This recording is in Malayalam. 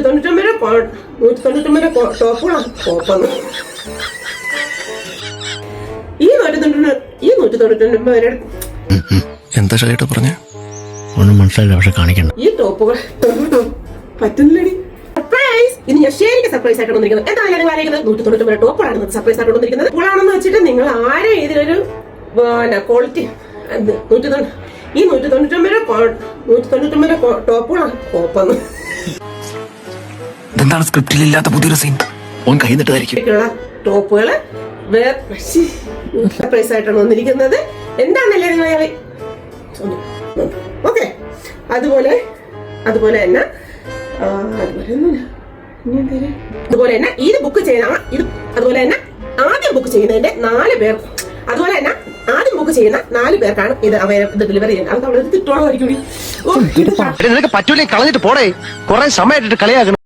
199 ടോപ്പുകളാണ് ടോപ്പാണ്. ഈ 199 എന്താ ചേട്ടാ പറഞ്ഞ ഒന്നും മനസ്സിലായില്ല, പക്ഷെ കാണിക്കണ്ട. ഈ ടോപ്പുകൾ പറ്റുന്നില്ലടി. സർപ്രൈസ്! ഇത് ഞാൻ ശരിക്കും സർപ്രൈസ് ആയിട്ട് വന്നിരിക്കുന്നത്. എന്താണ് ഞാൻ ആലോചിക്കുന്നത്? 199 ടോപ്പാണ് സർപ്രൈസ് ആയിട്ട് വന്നിരിക്കുന്നത്. ഇപ്പോഴാണെന്ന് വെച്ചിട്ട് നിങ്ങൾ ആരും ഇതിലൊരു ക്വാളിറ്റി ഈ 199 ടോപ്പുകളാണ് ടോപ്പാണ്. ഇതെന്താണ് സ്ക്രിപ്റ്റിൽ ഇല്ലാത്ത പുതിയൊരു സീൻ? ഓൻ കൈ നിട്ടതായിരിക്കും. ടോപ്പുകള് സർപ്രൈസ് ആയിട്ടാണ് വന്നിരിക്കുന്നത്. എന്താണല്ലേ നിങ്ങൾ ഓക്കെ. അതുപോലെ തന്നെ ഇത് ബുക്ക് ചെയ്ത അതുപോലെ തന്നെ ആദ്യം ബുക്ക് ചെയ്യുന്നതിന്റെ 4 പേർ, അതുപോലെ തന്നെ ആദ്യം ബുക്ക് ചെയ്യുന്ന 4 പേർക്കാണ് ഇത് ഡെലിവറി ചെയ്യുന്നത്. അത് അവിടെ തിട്ടോളമായിരിക്കും. പറ്റൂലേ കളഞ്ഞിട്ട് പോടേ, കുറെ സമയമായിട്ട് കളിയാക്കണം.